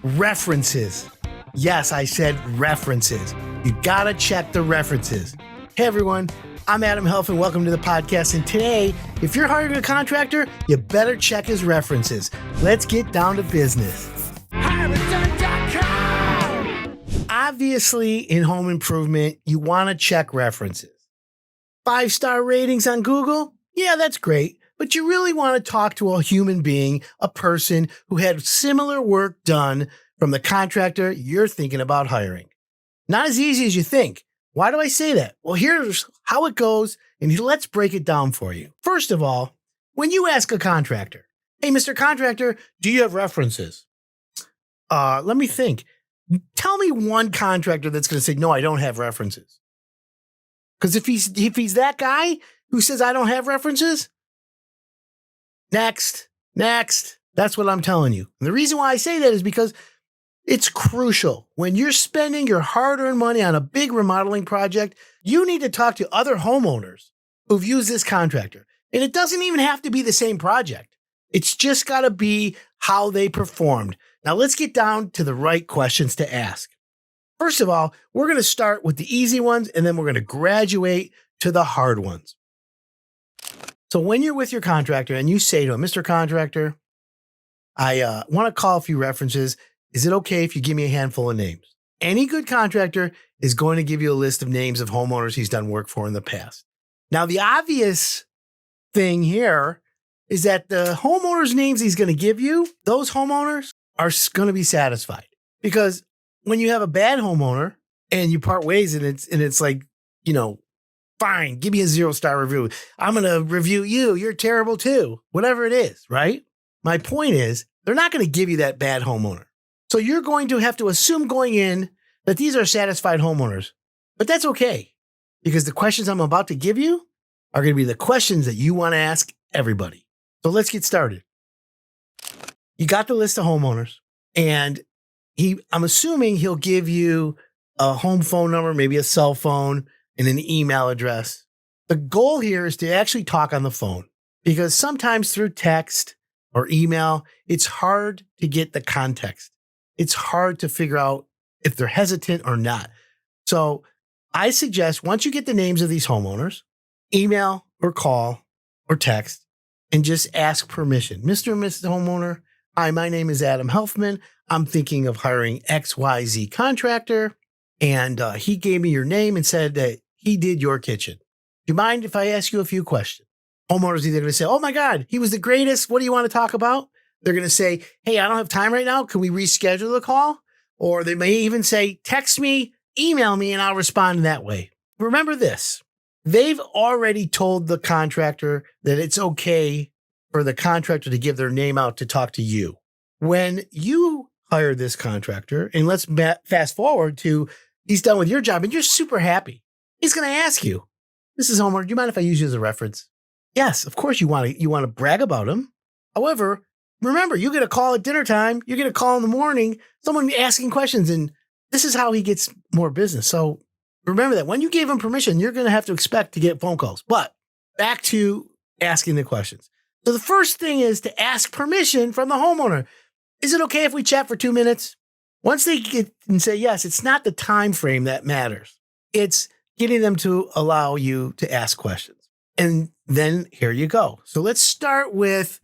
References. Yes, I said references. You gotta check the references. Hey everyone, I'm Adam Helf and welcome to the podcast. And today, if you're hiring a contractor, you better check his references. Let's get down to business. Obviously, in home improvement, you want to check references. 5-star ratings on Google? Yeah, that's great. But you really want to talk to a human being, a person who had similar work done from the contractor you're thinking about hiring. Not as easy as you think. Why do I say that? Well, here's how it goes, and let's break it down for you. First of all, when you ask a contractor, hey, Mr. Contractor, do you have references? Let me think. Tell me one contractor that's going to say, no, I don't have references. Because if he's that guy who says, I don't have references, next. That's what I'm telling you. And the reason why I say that is because it's crucial. When you're spending your hard-earned money on a big remodeling project, you need to talk to other homeowners who've used this contractor. And it doesn't even have to be the same project. It's just got to be how they performed. Now let's get down to the right questions to ask. First of all, we're going to start with the easy ones, and then we're going to graduate to the hard ones. So when you're with your contractor and you say to him, Mr. Contractor, I want to call a few references. Is it okay if you give me a handful of names? Any good contractor is going to give you a list of names of homeowners he's done work for in the past. Now, the obvious thing here is that the homeowners' names he's going to give you, those homeowners are going to be satisfied. Because when you have a bad homeowner and you part ways and it's like, fine, give me a 0-star review. I'm going to review you. You're terrible too. Whatever it is, right? My point is, they're not going to give you that bad homeowner. So you're going to have to assume going in that these are satisfied homeowners. But that's okay, because the questions I'm about to give you are going to be the questions that you want to ask everybody. So let's get started. You got the list of homeowners, and I'm assuming he'll give you a home phone number, maybe a cell phone, and an email address. The goal here is to actually talk on the phone, because sometimes through text or email, it's hard to get the context. It's hard to figure out if they're hesitant or not. So I suggest once you get the names of these homeowners, email or call or text and just ask permission. Mr. and Mrs. Homeowner, hi, my name is Adam Helfman. I'm thinking of hiring XYZ contractor. And he gave me your name and said that he did your kitchen. Do you mind if I ask you a few questions? Homeowners either going to say, oh my God, he was the greatest. What do you want to talk about? They're going to say, hey, I don't have time right now. Can we reschedule the call? Or they may even say, text me, email me, and I'll respond that way. Remember this. They've already told the contractor that it's okay for the contractor to give their name out to talk to you. When you hire this contractor, and let's fast forward to he's done with your job and you're super happy. He's going to ask you, Mrs. Homeowner, do you mind if I use you as a reference? Yes, of course you want to brag about him. However, remember, you get a call at dinner time, you get a call in the morning, someone asking questions, and this is how he gets more business. So remember that when you gave him permission, you're going to have to expect to get phone calls. But back to asking the questions. So the first thing is to ask permission from the homeowner. Is it okay if we chat for 2 minutes? Once they get and say yes, it's not the time frame that matters. It's getting them to allow you to ask questions. And then here you go. So let's start with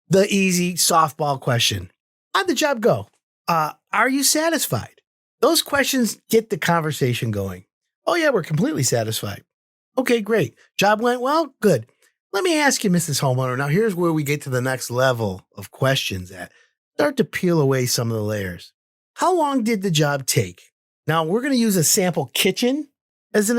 the easy softball question. How'd the job go? Are you satisfied? Those questions get the conversation going. Oh yeah, we're completely satisfied. Okay, great. Job went well? Good. Let me ask you, Mrs. Homeowner. Now here's where we get to the next level of questions that start to peel away some of the layers. How long did the job take? Now we're going to use a sample kitchen as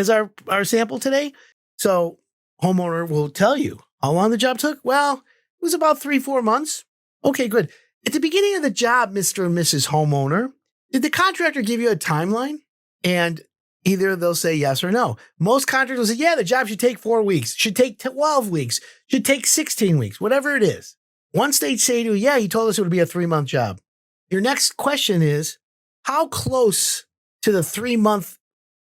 our sample today. So homeowner will tell you how long the job took. Well, it was about 3-4 months. Okay, good. At the beginning of the job, Mr. and Mrs. Homeowner, did the contractor give you a timeline? And either they'll say yes or no. Most contractors will say, yeah, the job should take 4 weeks, should take 12 weeks, should take 16 weeks, whatever it is. Once they say to you, yeah, he told us it would be a 3-month job. Your next question is, how close to the 3-month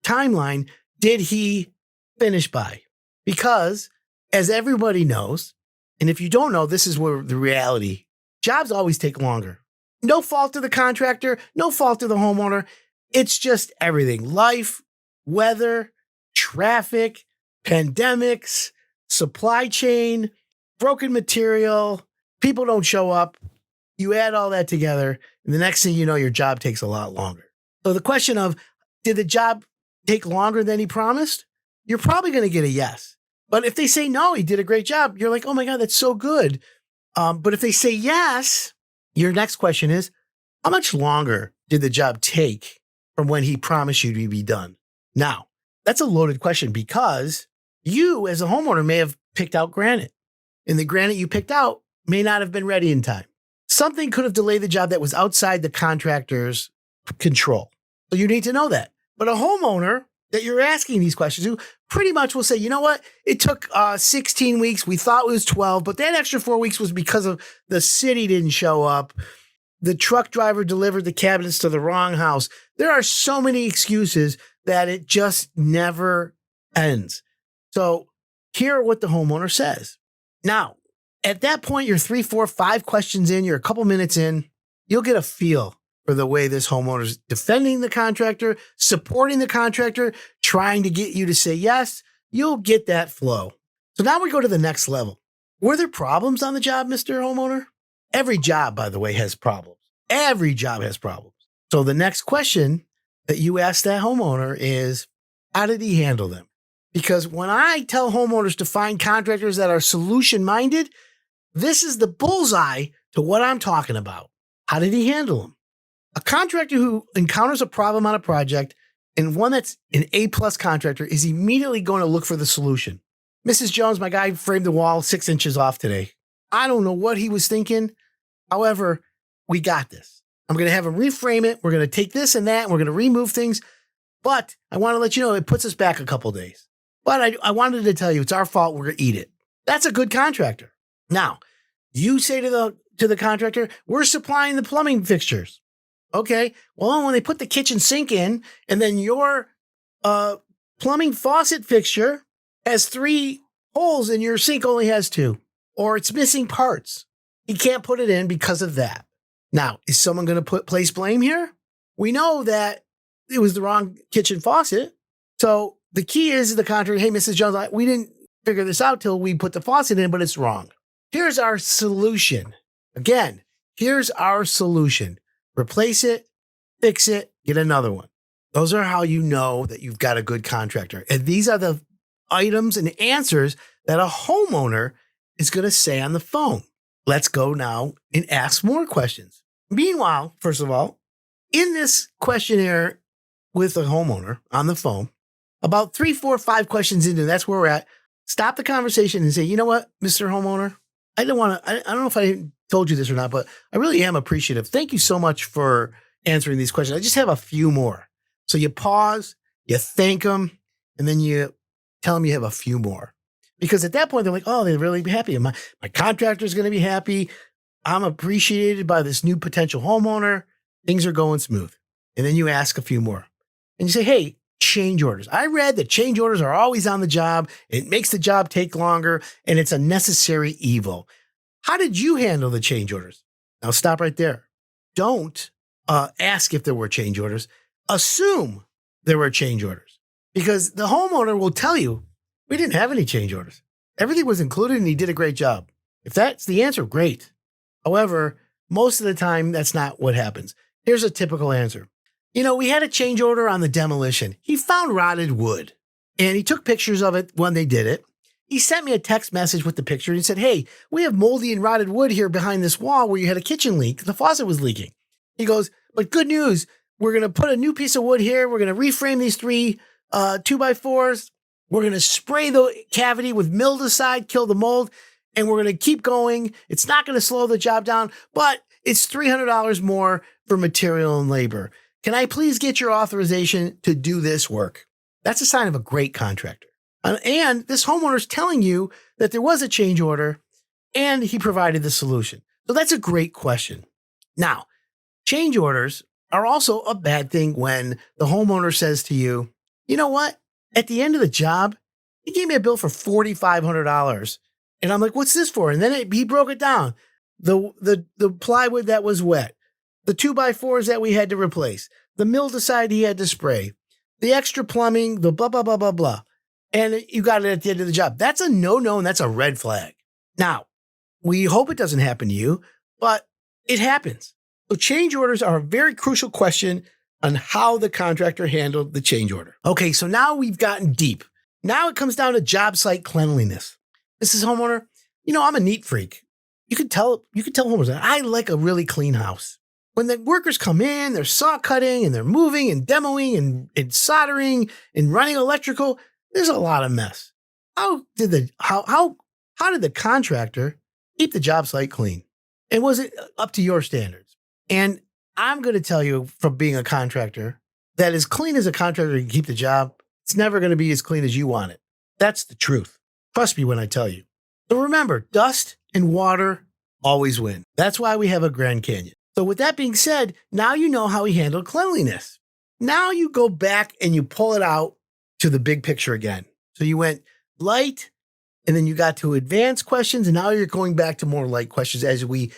timeline did he finish by? Because as everybody knows, and if you don't know, this is where the reality, jobs always take longer. No fault of the contractor, no fault of the homeowner. It's just everything. Life, weather, traffic, pandemics, supply chain, broken material, people don't show up. You add all that together, and the next thing you know, your job takes a lot longer. So the question of, did the job take longer than he promised? You're probably going to get a yes. But if they say no, he did a great job, you're like, oh my God, that's so good. But if they say yes, your next question is, how much longer did the job take from when he promised you to be done? Now, that's a loaded question because you as a homeowner may have picked out granite, and the granite you picked out may not have been ready in time. Something could have delayed the job that was outside the contractor's control. So you need to know that. But a homeowner that you're asking these questions to pretty much will say, you know what? It took 16 weeks. We thought it was 12, but that extra 4 weeks was because of the city didn't show up. The truck driver delivered the cabinets to the wrong house. There are so many excuses that it just never ends. So here are what the homeowner says. Now, at that point, you're 3, 4, 5 questions in, you're a couple minutes in, you'll get a feel for the way this homeowner is defending the contractor, supporting the contractor, trying to get you to say yes. You'll get that flow. So now we go to the next level. Were there problems on the job, Mr. Homeowner? Every job, by the way, has problems. Every job has problems. So the next question that you ask that homeowner is, how did he handle them? Because when I tell homeowners to find contractors that are solution-minded, this is the bullseye to what I'm talking about. How did he handle them? A contractor who encounters a problem on a project and one that's an A-plus contractor is immediately going to look for the solution. Mrs. Jones, my guy framed the wall 6 inches off today. I don't know what he was thinking. However, we got this. I'm going to have him reframe it. We're going to take this and that, and we're going to remove things. But I want to let you know it puts us back a couple days. But I wanted to tell you it's our fault. We're going to eat it. That's a good contractor. Now, you say to the contractor, we're supplying the plumbing fixtures. Okay. Well, when they put the kitchen sink in and then your plumbing faucet fixture has 3 holes and your sink only has 2, or it's missing parts, he can't put it in because of that. Now, is someone going to place blame here? We know that it was the wrong kitchen faucet. So the key is the contractor, hey, Mrs. Jones, we didn't figure this out till we put the faucet in, but it's wrong. Here's our solution. Again, here's our solution. Replace it, fix it, get another one. Those are how you know that you've got a good contractor. And these are the items and answers that a homeowner is going to say on the phone. Let's go now and ask more questions. Meanwhile, first of all, in this questionnaire with a homeowner on the phone, about 3, 4, 5 questions into, that's where we're at. Stop the conversation and say, you know what, Mr. Homeowner, I don't know if I told you this or not, but I really am appreciative. Thank you so much for answering these questions. I just have a few more. So you pause, you thank them, and then you tell them you have a few more. Because at that point, they're like, oh, they're really happy. My contractor is going to be happy. I'm appreciated by this new potential homeowner. Things are going smooth. And then you ask a few more. And you say, hey, change orders. I read that change orders are always on the job. It makes the job take longer, and it's a necessary evil. How did you handle the change orders? Now stop right there. Don't ask if there were change orders. Assume there were change orders, because the homeowner will tell you, we didn't have any change orders. Everything was included and he did a great job. If that's the answer, great. However, most of the time, that's not what happens. Here's a typical answer. You know, we had a change order on the demolition. He found rotted wood and he took pictures of it when they did it. He sent me a text message with the picture and he said, hey, we have moldy and rotted wood here behind this wall where you had a kitchen leak. The faucet was leaking. He goes, but good news. We're going to put a new piece of wood here. We're going to reframe these 3 2x4s. We're going to spray the cavity with mildewcide, kill the mold, and we're going to keep going. It's not going to slow the job down, but it's $300 more for material and labor. Can I please get your authorization to do this work? That's a sign of a great contractor. And this homeowner is telling you that there was a change order and he provided the solution. So that's a great question. Now, change orders are also a bad thing when the homeowner says to you, you know what? At the end of the job, he gave me a bill for $4,500. And I'm like, what's this for? And then he broke it down. The plywood that was wet, the 2x4s that we had to replace, the mill-decide he had to spray, the extra plumbing, the blah, blah, blah, blah, blah. And you got it at the end of the job. That's a no-no, and that's a red flag. Now, we hope it doesn't happen to you, but it happens. So change orders are a very crucial question on how the contractor handled the change order. Okay, so now we've gotten deep. Now it comes down to job site cleanliness. Mrs. Homeowner, I'm a neat freak. You can tell homeowners that I like a really clean house. When the workers come in, they're saw cutting and they're moving and demoing and soldering and running electrical, there's a lot of mess. How did the contractor keep the job site clean? And was it up to your standards? And I'm going to tell you from being a contractor that as clean as a contractor can keep the job, it's never going to be as clean as you want it. That's the truth. Trust me when I tell you. So remember, dust and water always win. That's why we have a Grand Canyon. So with that being said, now you know how he handled cleanliness. Now you go back and you pull it out to the big picture again. So you went light, and then you got to advanced questions, and now you're going back to more light questions as we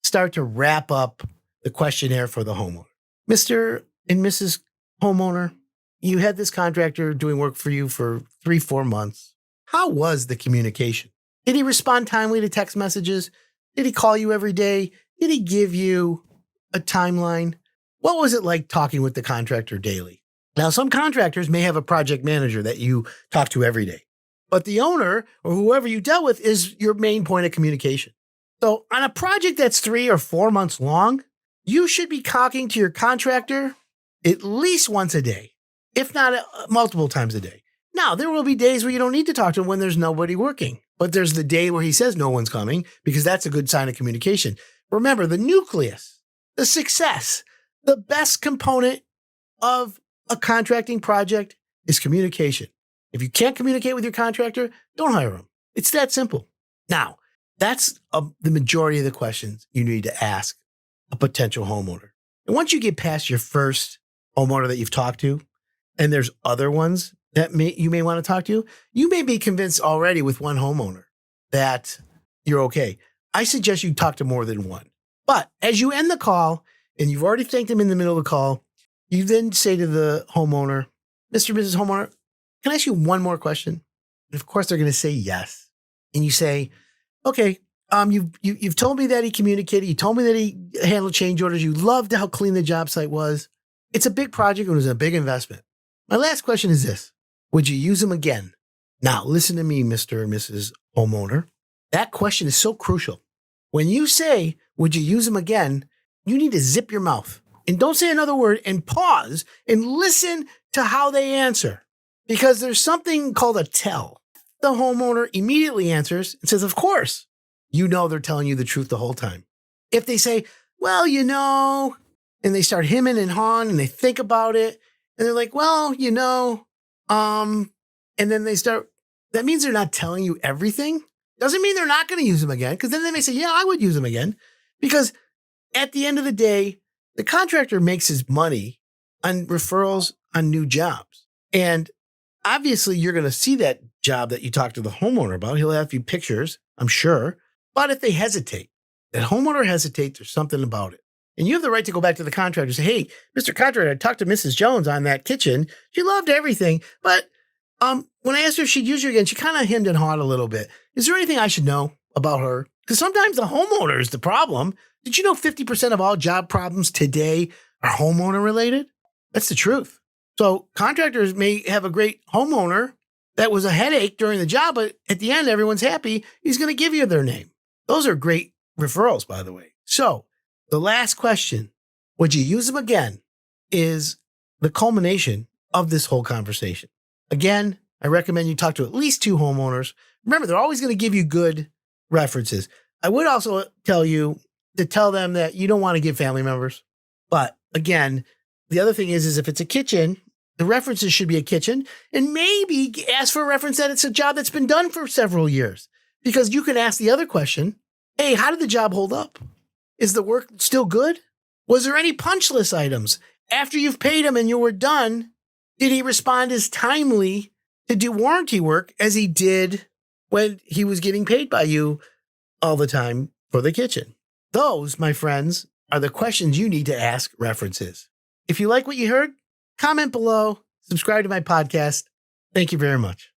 start to wrap up the questionnaire for the homeowner. Mr. and Mrs. Homeowner, you had this contractor doing work for you for 3-4 months. How was the communication? Did he respond timely to text messages? Did he call you every day? Did he give you a timeline? What was it like talking with the contractor daily? Now, some contractors may have a project manager that you talk to every day, but the owner or whoever you dealt with is your main point of communication. So on a project that's 3 or 4 months long, you should be talking to your contractor at least once a day, if not multiple times a day. Now, there will be days where you don't need to talk to him when there's nobody working, but there's the day where he says no one's coming because that's a good sign of communication. Remember, the nucleus, the success, the best component of a contracting project is communication. If you can't communicate with your contractor, don't hire him. It's that simple. Now, that's the majority of the questions you need to ask a potential homeowner. And once you get past your first homeowner that you've talked to, and there's other ones that you may want to talk to, you may be convinced already with one homeowner that you're okay. I suggest you talk to more than one. But as you end the call, and you've already thanked them in the middle of the call, you then say to the homeowner, Mr. and Mrs. Homeowner, can I ask you one more question? And of course, they're going to say yes. And you say, okay, you've told me that he communicated. You told me that he handled change orders. You loved how clean the job site was. It's a big project. And it was a big investment. My last question is this. Would you use him again? Now, listen to me, Mr. and Mrs. Homeowner. That question is so crucial. When you say, would you use him again? You need to zip your mouth and don't say another word and pause and listen to how they answer, because there's something called a tell. The homeowner immediately answers and says, of course, they're telling you the truth the whole time. If they say, well, and they start hemming and hawing and they think about it and they're like, well, and then that means they're not telling you everything. Doesn't mean they're not going to use them again, because then they may say, yeah, I would use them again, because at the end of the day, the contractor makes his money on referrals on new jobs. And obviously, you're going to see that job that you talked to the homeowner about. He'll have a few pictures, I'm sure. But if they hesitate, that homeowner hesitates, there's something about it. And you have the right to go back to the contractor and say, hey, Mr. Contractor, I talked to Mrs. Jones on that kitchen. She loved everything. But when I asked her if she'd use you again, she kind of hemmed and hawed a little bit. Is there anything I should know about her? Because sometimes the homeowner is the problem. Did you know 50% of all job problems today are homeowner related? That's the truth. So contractors may have a great homeowner that was a headache during the job, but at the end, everyone's happy. He's going to give you their name. Those are great referrals, by the way. So the last question, would you use them again, is the culmination of this whole conversation. Again, I recommend you talk to at least 2 homeowners. Remember, they're always going to give you good references. I would also tell you to tell them that you don't want to give family members. But again, the other thing is if it's a kitchen, the references should be a kitchen, and maybe ask for a reference that it's a job that's been done for several years, because you can ask the other question, hey, how did the job hold up? Is the work still good? Was there any punch list items? After you've paid him and you were done, did he respond as timely to do warranty work as he did when he was getting paid by you all the time for the kitchen? Those, my friends, are the questions you need to ask references. If you like what you heard, comment below, subscribe to my podcast. Thank you very much.